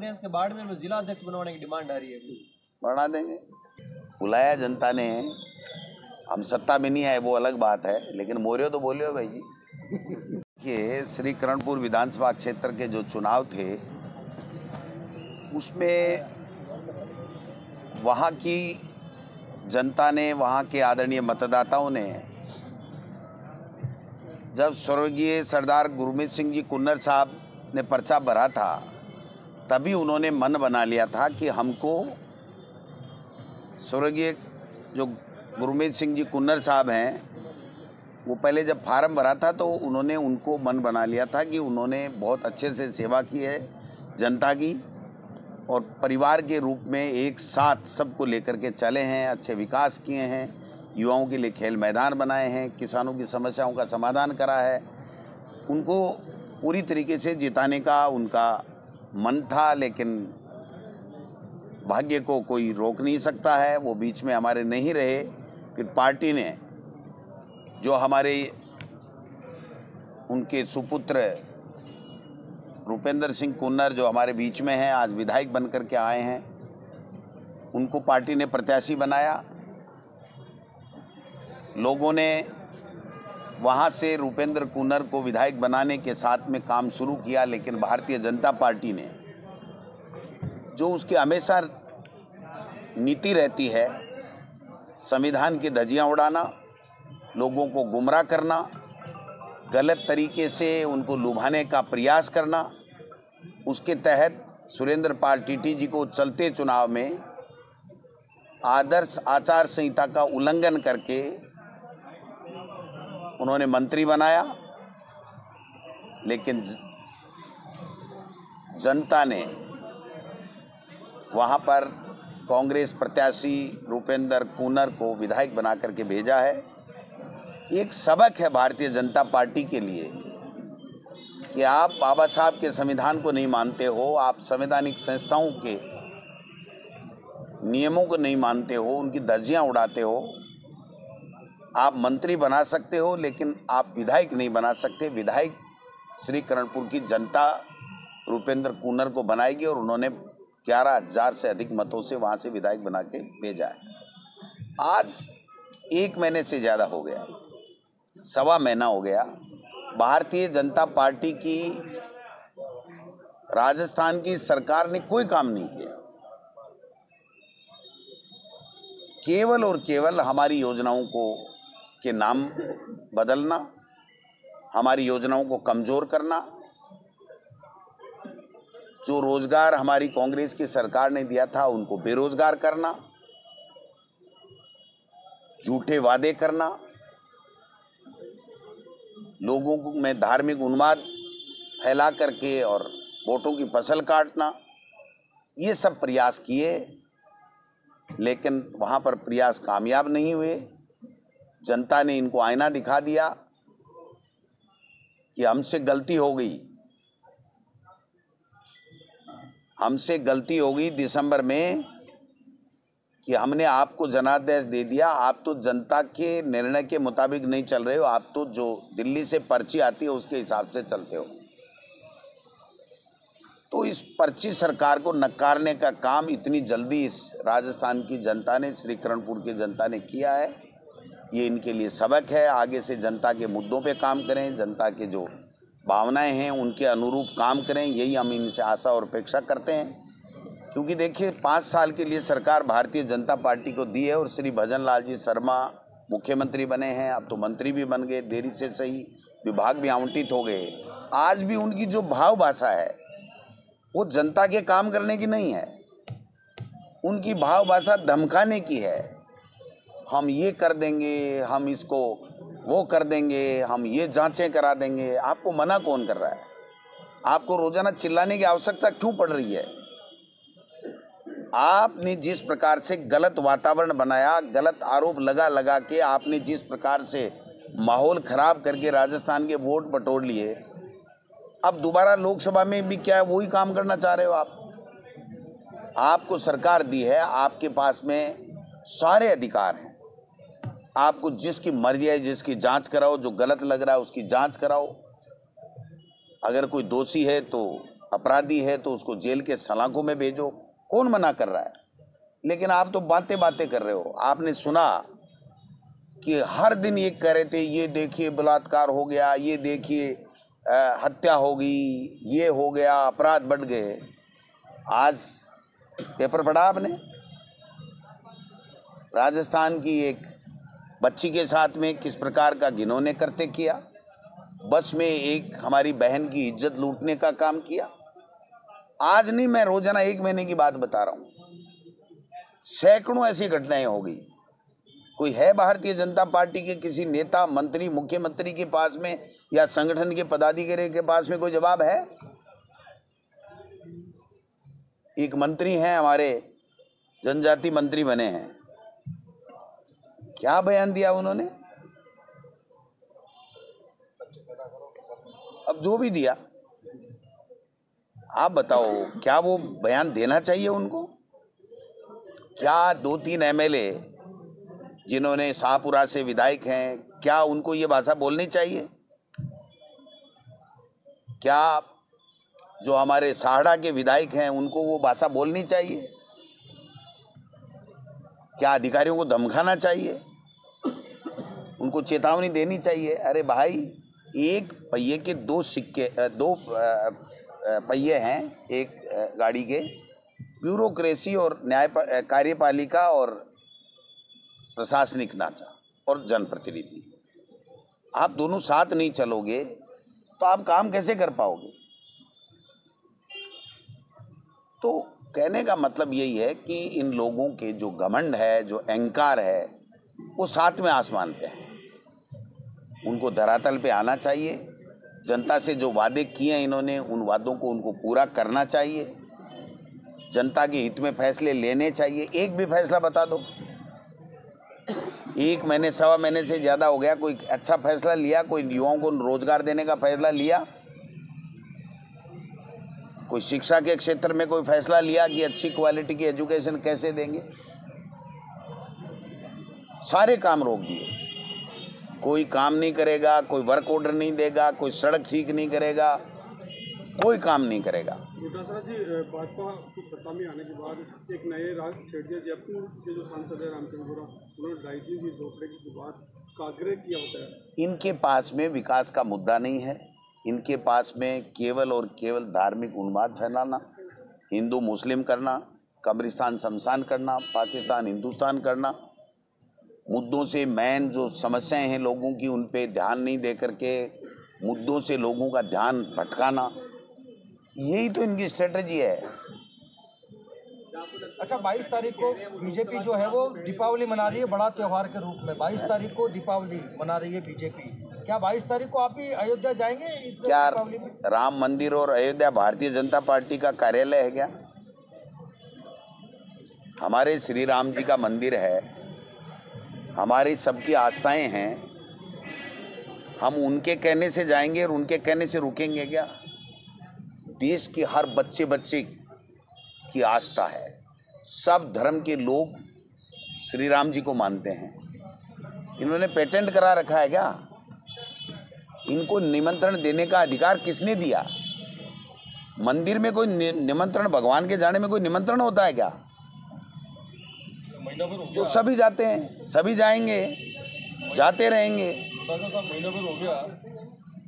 है इसके बाड़मेर में जिला अध्यक्ष बनवाने की डिमांड आ रही है। बढ़ा देंगे, बुलाया जनता ने, हम सत्ता में नहीं आए वो अलग बात है, लेकिन मोरियो तो बोलियो भाई जी। कि श्री करणपुर विधानसभा क्षेत्र के जो चुनाव थे उसमें वहाँ की जनता ने, वहाँ के आदरणीय मतदाताओं ने जब स्वर्गीय सरदार गुरमीत सिंह जी कुन्नर साहब ने पर्चा भरा था तभी उन्होंने मन बना लिया था कि हमको स्वर्गीय जो गुरमीत सिंह जी कुन्नर साहब हैं, वो पहले जब फार्म भरा था तो उन्होंने उनको मन बना लिया था कि उन्होंने बहुत अच्छे से सेवा की है जनता की, और परिवार के रूप में एक साथ सबको लेकर के चले हैं, अच्छे विकास किए हैं, युवाओं के लिए खेल मैदान बनाए हैं, किसानों की समस्याओं का समाधान करा है। उनको पूरी तरीके से जिताने का उनका मन था, लेकिन भाग्य को कोई रोक नहीं सकता है, वो बीच में हमारे नहीं रहे। फिर पार्टी ने जो हमारे उनके सुपुत्र रूपेंद्र सिंह कुन्नर जो हमारे बीच में हैं, आज विधायक बनकर के आए हैं, उनको पार्टी ने प्रत्याशी बनाया। लोगों ने वहाँ से रूपेंद्र कुन्नर को विधायक बनाने के साथ में काम शुरू किया, लेकिन भारतीय जनता पार्टी ने जो उसकी हमेशा नीति रहती है, संविधान की धज्जियाँ उड़ाना, लोगों को गुमराह करना, गलत तरीके से उनको लुभाने का प्रयास करना, उसके तहत सुरेंद्र पाल टीटी जी को चलते चुनाव में आदर्श आचार संहिता का उल्लंघन करके उन्होंने मंत्री बनाया। लेकिन जनता ने वहाँ पर कांग्रेस प्रत्याशी रूपेंद्र कुन्नर को विधायक बना करके भेजा है। एक सबक है भारतीय जनता पार्टी के लिए कि आप बाबा साहब के संविधान को नहीं मानते हो, आप संवैधानिक संस्थाओं के नियमों को नहीं मानते हो, उनकी धज्जियां उड़ाते हो। आप मंत्री बना सकते हो लेकिन आप विधायक नहीं बना सकते। विधायक श्री करणपुर की जनता रूपेंद्र कुन्नर को बनाएगी और उन्होंने 11,000 से अधिक मतों से वहां से विधायक बना के भेजा है। आज 1 महीने से ज़्यादा हो गया, 1.25 महीना हो गया, भारतीय जनता पार्टी की राजस्थान की सरकार ने कोई काम नहीं किया। केवल और केवल हमारी योजनाओं को के नाम बदलना, हमारी योजनाओं को कमजोर करना, जो रोजगार हमारी कांग्रेस की सरकार ने दिया था उनको बेरोजगार करना, झूठे वादे करना, लोगों में धार्मिक उन्माद फैला करके और वोटों की फसल काटना, ये सब प्रयास किए, लेकिन वहाँ पर प्रयास कामयाब नहीं हुए। जनता ने इनको आईना दिखा दिया कि हमसे गलती हो गई, हमसे गलती हो गई दिसंबर में कि हमने आपको जनादेश दे दिया, आप तो जनता के निर्णय के मुताबिक नहीं चल रहे हो, आप तो जो दिल्ली से पर्ची आती है उसके हिसाब से चलते हो। तो इस पर्ची सरकार को नकारने का काम इतनी जल्दी इस राजस्थान की जनता ने, श्री करणपुर की जनता ने किया है। ये इनके लिए सबक है। आगे से जनता के मुद्दों पे काम करें, जनता के जो भावनाएं हैं उनके अनुरूप काम करें, यही हम इनसे आशा और अपेक्षा करते हैं। क्योंकि देखिए 5 साल के लिए सरकार भारतीय जनता पार्टी को दी है और श्री भजन लाल जी शर्मा मुख्यमंत्री बने हैं, अब तो मंत्री भी बन गए, देरी से सही, विभाग भी आवंटित हो गए। आज भी उनकी जो भाव भाषा है वो जनता के काम करने की नहीं है, उनकी भाव भाषा धमकाने की है। हम ये कर देंगे, हम इसको वो कर देंगे, हम ये जांचें करा देंगे। आपको मना कौन कर रहा है? आपको रोजाना चिल्लाने की आवश्यकता क्यों पड़ रही है? आपने जिस प्रकार से गलत वातावरण बनाया, गलत आरोप लगा लगा के आपने जिस प्रकार से माहौल खराब करके राजस्थान के वोट बटोर लिए, अब दोबारा लोकसभा में भी क्या है वही काम करना चाह रहे हो आप? आपको सरकार दी है, आपके पास में सारे अधिकार हैं, आपको जिसकी मर्जी है जिसकी जांच कराओ, जो गलत लग रहा है उसकी जांच कराओ। अगर कोई दोषी है तो अपराधी है तो उसको जेल के सलाखों में भेजो, कौन मना कर रहा है? लेकिन आप तो बातें बातें कर रहे हो। आपने सुना कि हर दिन ये कह रहे थे, ये देखिए बलात्कार हो गया, ये देखिए हत्या हो गई, ये हो गया, अपराध बढ़ गए। आज पेपर पढ़ा आपने? राजस्थान की एक बच्ची के साथ में किस प्रकार का घिनौने कृत्य किया, बस में एक हमारी बहन की इज्जत लूटने का काम किया। आज नहीं, मैं रोजाना 1 महीने की बात बता रहा हूं, सैकड़ों ऐसी घटनाएं हो गई। कोई है भारतीय जनता पार्टी के किसी नेता, मंत्री, मुख्यमंत्री के पास में या संगठन के पदाधिकारी के पास में कोई जवाब है? एक मंत्री हैं हमारे, जनजाति मंत्री बने हैं, क्या बयान दिया उन्होंने? अब जो भी दिया, आप बताओ, क्या वो बयान देना चाहिए उनको? क्या 2-3 एमएलए जिन्होंने शाहपुरा से विधायक हैं, क्या उनको ये भाषा बोलनी चाहिए? क्या जो हमारे साहड़ा के विधायक हैं उनको वो भाषा बोलनी चाहिए? क्या अधिकारियों को धमकाना चाहिए? उनको चेतावनी देनी चाहिए? अरे भाई, एक पहिए के 2 सिक्के, 2 पहिए हैं एक गाड़ी के, ब्यूरोक्रेसी और न्याय कार्यपालिका और प्रशासनिक ढांचा और जनप्रतिनिधि। आप दोनों साथ नहीं चलोगे तो आप काम कैसे कर पाओगे? तो कहने का मतलब यही है कि इन लोगों के जो घमंड है, जो अहंकार है, वो 7वें आसमान पे है। उनको धरातल पे आना चाहिए। जनता से जो वादे किए हैं इन्होंने, उन वादों को उनको पूरा करना चाहिए। जनता के हित में फैसले लेने चाहिए। एक भी फैसला बता दो, 1 महीने, 1.25 महीने से ज़्यादा हो गया, कोई अच्छा फैसला लिया? कोई युवाओं को रोजगार देने का फैसला लिया? कोई शिक्षा के क्षेत्र में कोई फैसला लिया कि अच्छी क्वालिटी की एजुकेशन कैसे देंगे? सारे काम रोक दिए। कोई काम नहीं करेगा, कोई वर्क ऑर्डर नहीं देगा, कोई सड़क ठीक नहीं करेगा, कोई काम नहीं करेगा। डोटासरा जी, भाजपा को सत्ता में आने के बाद एक नए राग छेड़ दिया। जयपुर के जो सांसद है रामचंद्र बोरा, उन्होंने राजनीति झोपड़े की जो बात का आग्रह किया होता है। इनके पास में विकास का मुद्दा नहीं है। इनके पास में केवल और केवल धार्मिक उन्माद फैलाना, हिंदू मुस्लिम करना, कब्रिस्तान शमशान करना, पाकिस्तान हिंदुस्तान करना, मुद्दों से मेन जो समस्याएं हैं लोगों की उन पे ध्यान नहीं दे करके मुद्दों से लोगों का ध्यान भटकाना, यही तो इनकी स्ट्रेटजी है। अच्छा, 22 तारीख को बीजेपी जो है वो दीपावली मना रही है बड़ा त्योहार के रूप में। 22 तारीख को दीपावली मना रही है बीजेपी। क्या 22 तारीख को आप भी अयोध्या जाएंगे इस क्या दीपावली में? राम मंदिर और अयोध्या भारतीय जनता पार्टी का कार्यालय है क्या? हमारे श्री राम जी का मंदिर है, हमारी सबकी आस्थाएं हैं। हम उनके कहने से जाएंगे और उनके कहने से रुकेंगे क्या? देश के हर बच्चे बच्चे की आस्था है। सब धर्म के लोग श्री राम जी को मानते हैं। इन्होंने पेटेंट करा रखा है क्या? इनको निमंत्रण देने का अधिकार किसने दिया? मंदिर में कोई निमंत्रण, भगवान के जाने में कोई निमंत्रण होता है क्या? तो सभी जाते हैं, सभी जाएंगे, जाते रहेंगे। महीना भर हो गया,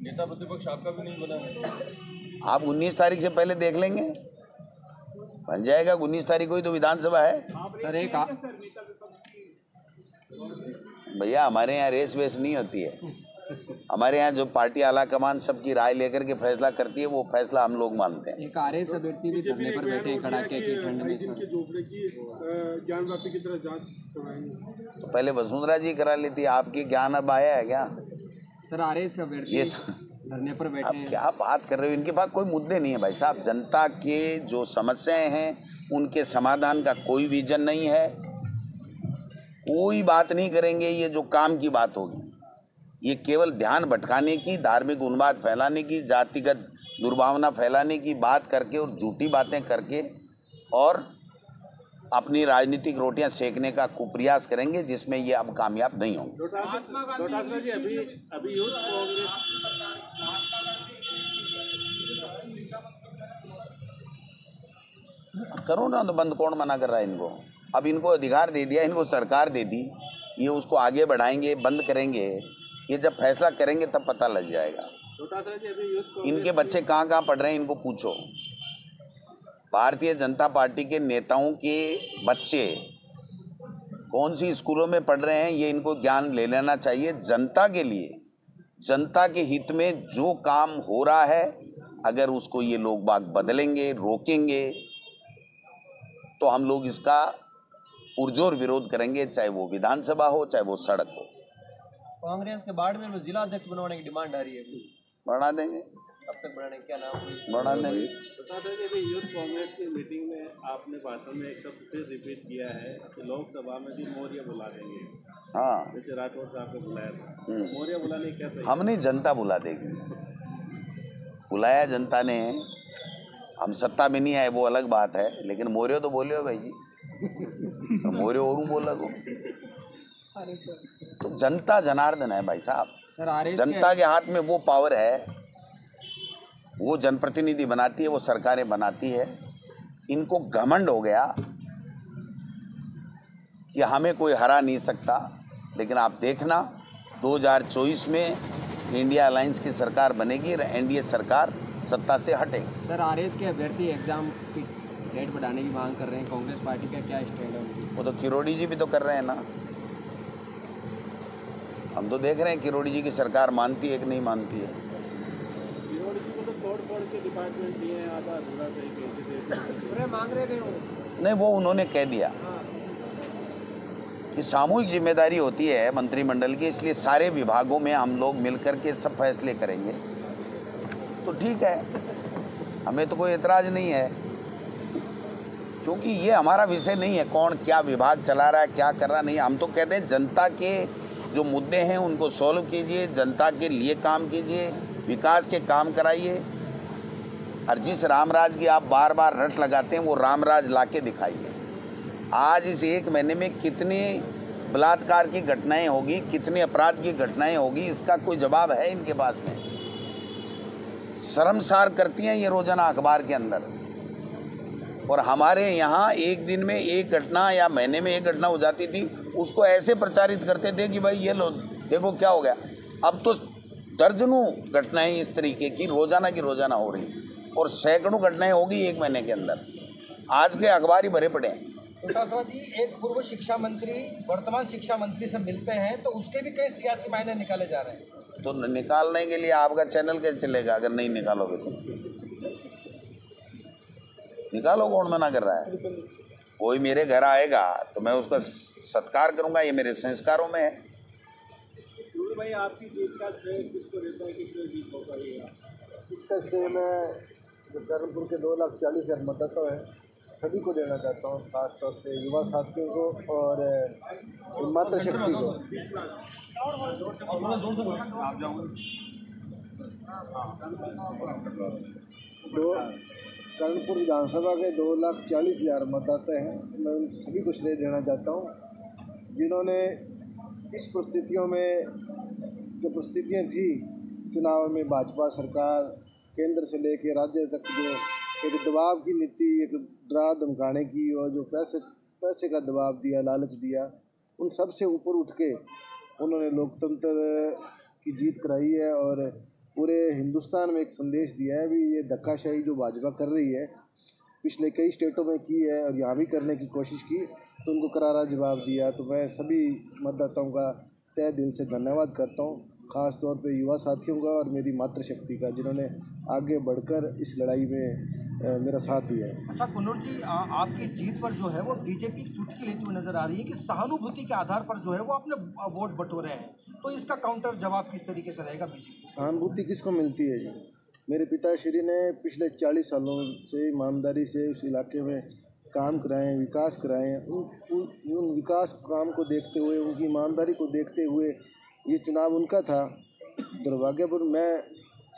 नेता प्रतिपक्ष आपका भी नहीं बना है। आप 19 तारीख से पहले देख लेंगे, बन जाएगा। 19 तारीख को ही तो विधानसभा है। सर एक भैया, हमारे यहाँ रेस वेस नहीं होती है। हमारे यहाँ जो पार्टी आला कमान सबकी राय लेकर के फैसला करती है, वो फैसला हम लोग मानते हैं। एक आरएस अभ्यर्थी भी धरने पर बैठे हैं कड़ाके की ठंड में। सर झोपड़े की ज्ञान व्यापी की तरह जांच करवाएंगे। तो पहले वसुंधरा जी करा लेती, आपकी ज्ञान अब आया है क्या? सर आरएस अभ्यर्थी ये धरने पर बैठे आप हैं। क्या बात कर रहे हो? इनके पास कोई मुद्दे नहीं है भाई साहब। जनता के जो समस्याएं हैं उनके समाधान का कोई विजन नहीं है। कोई बात नहीं करेंगे। ये जो काम की बात होगी, ये केवल ध्यान भटकाने की, धार्मिक उन्माद फैलाने की, जातिगत दुर्भावना फैलाने की बात करके और झूठी बातें करके और अपनी राजनीतिक रोटियां सेकने का कुप्रयास करेंगे, जिसमें ये अब कामयाब नहीं होंगे। डोटासरा जी, अभी यूथ कांग्रेस करो ना, तो बंद कौन मना कर रहा है इनको? अब इनको अधिकार दे दिया, इनको सरकार दे दी, ये उसको आगे बढ़ाएंगे, बंद करेंगे। ये जब फैसला करेंगे तब पता लग जाएगा। इनके बच्चे कहाँ कहाँ पढ़ रहे हैं इनको पूछो। भारतीय जनता पार्टी के नेताओं के बच्चे कौन सी स्कूलों में पढ़ रहे हैं, ये इनको ज्ञान ले लेना चाहिए। जनता के लिए, जनता के हित में जो काम हो रहा है, अगर उसको ये लोग बाग बदलेंगे, रोकेंगे, तो हम लोग इसका पुरजोर विरोध करेंगे, चाहे वो विधानसभा हो, चाहे वो सड़क हो। कांग्रेस के बाड़मेर में जिला अध्यक्ष बनवाने की डिमांड आ रही है, बढ़ा देंगे, कब तक बढ़ाने, क्या नाम? बढ़ा देंगे। बता दें कि यूथ कांग्रेस की मीटिंग में आपने भाषण में एक शब्द फिर रिपीट किया है कि लोकसभा में भी मौर्य बुला देंगे। हाँ, जैसे राठौर साहब को बुलाया था, मौर्य बुलाने क्या था? हम नहीं, जनता बुला देगी। बुलाया जनता ने, हम सत्ता में नहीं आए वो अलग बात है, लेकिन मौर्य तो बोले हो भाई जी, तो मौर्य और बोला को। तो जनता जनार्दन है भाई साहब, जनता के हाथ में वो पावर है, वो जनप्रतिनिधि बनाती है, वो सरकारें बनाती है। इनको घमंड हो गया कि हमें कोई हरा नहीं सकता, लेकिन आप देखना 2024 में इंडिया अलायंस की सरकार बनेगी, एनडीए सरकार सत्ता से हटेगी। सर, आरएस के अभ्यर्थी एग्जाम की डेट बढ़ाने की मांग कर रहे हैं, कांग्रेस पार्टी का क्या स्टैंड है उनकी? वो तो किरोड़ी जी भी तो कर रहे हैं ना। हम तो देख रहे हैं किरोड़ी जी की सरकार मानती है कि नहीं मानती है। किरोड़ी जी को तो तोड़ के डिपार्टमेंट दिए हैं, आधा अधूरा तरीके मांग रहे थे वो। नहीं, वो उन्होंने कह दिया कि सामूहिक जिम्मेदारी होती है मंत्रिमंडल की, इसलिए सारे विभागों में हम लोग मिलकर के सब फैसले करेंगे। तो ठीक है, हमें तो कोई एतराज नहीं है, क्योंकि ये हमारा विषय नहीं है कौन क्या विभाग चला रहा है, क्या कर रहा नहीं। हम तो कहते हैं जनता के जो मुद्दे हैं उनको सॉल्व कीजिए, जनता के लिए काम कीजिए, विकास के काम कराइए। और जिस रामराज की आप बार बार रट लगाते हैं, वो रामराज लाके दिखाइए। आज इस एक महीने में कितनी बलात्कार की घटनाएं होगी, कितने अपराध की घटनाएं होगी, इसका कोई जवाब है इनके पास में? शर्मसार करती हैं ये रोजाना अखबार के अंदर। और हमारे यहाँ एक दिन में एक घटना या महीने में एक घटना हो जाती थी, उसको ऐसे प्रचारित करते थे कि भाई ये लो देखो क्या हो गया। अब तो दर्जनों घटनाएं इस तरीके की रोजाना हो रही, और सैकड़ों घटनाएं होगी एक महीने के अंदर। आज के अखबार ही भरे पड़े हैं। तो जी, एक पूर्व शिक्षा मंत्री वर्तमान शिक्षा मंत्री से मिलते हैं, तो उसके भी कई सियासी मायने निकाले जा रहे हैं। तो निकालने के लिए आपका चैनल कैसे चलेगा अगर नहीं निकालोगे तो? निकालो, कौन मना कर रहा है? कोई मेरे घर आएगा तो मैं उसका सत्कार करूंगा, ये मेरे संस्कारों में है। भाई, आपकी जीत का श्रेय किसको देता है कि क्यों जीत हो पाई? इसका श्रेय मैं जो कर्णपुर के 2,40,000 मतदाता हैं सभी को देना चाहता हूँ, खासतौर पे युवा साथियों को और मातृशक्ति को। कर्णपुर विधानसभा के 2,40,000 मतदाता हैं, मैं उन सभी को श्रेय देना चाहता हूँ, जिन्होंने इस परिस्थितियों में जो परिस्थितियाँ थी चुनाव में, भाजपा सरकार केंद्र से लेकर राज्य तक जो एक दबाव की नीति, एक डरा धमकाने की, और जो पैसे का दबाव दिया, लालच दिया, उन सब से ऊपर उठ के उन्होंने लोकतंत्र की जीत कराई है और पूरे हिंदुस्तान में एक संदेश दिया है भी ये धक्काशाही जो भाजपा कर रही है, पिछले कई स्टेटों में की है और यहाँ भी करने की कोशिश की, तो उनको करारा जवाब दिया। तो मैं सभी मतदाताओं का तहे दिल से धन्यवाद करता हूँ, ख़ास तौर पे युवा साथियों का और मेरी मातृशक्ति का, जिन्होंने आगे बढ़कर इस लड़ाई में मेरा साथ दिया है। अच्छा कुन्नूर जी, आपकी जीत पर जो है वो बीजेपी की चुटकी लेती हुई नजर आ रही है कि सहानुभूति के आधार पर जो है वो अपने वोट बटोरे हैं, तो इसका काउंटर जवाब किस तरीके से रहेगा बीजेपी? सहानुभूति किसको मिलती है जी? मेरे पिताश्री ने पिछले 40 सालों से ईमानदारी से उस इलाके में काम कराएं, विकास कराएं। उन विकास काम को देखते हुए, उनकी ईमानदारी को देखते हुए ये चुनाव उनका था। दुर्भाग्यपूर्ण मैं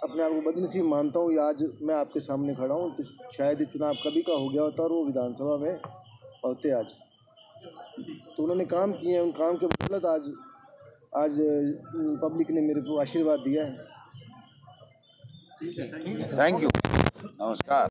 अपने आप को बदनसीब मानता हूँ, आज मैं आपके सामने खड़ा हूँ, तो शायद ये चुनाव कभी का हो गया होता और वो विधानसभा में होते आज। तो उन्होंने काम किए हैं, उन काम के बदौलत आज पब्लिक ने मेरे को आशीर्वाद दिया है। थैंक यू, नमस्कार।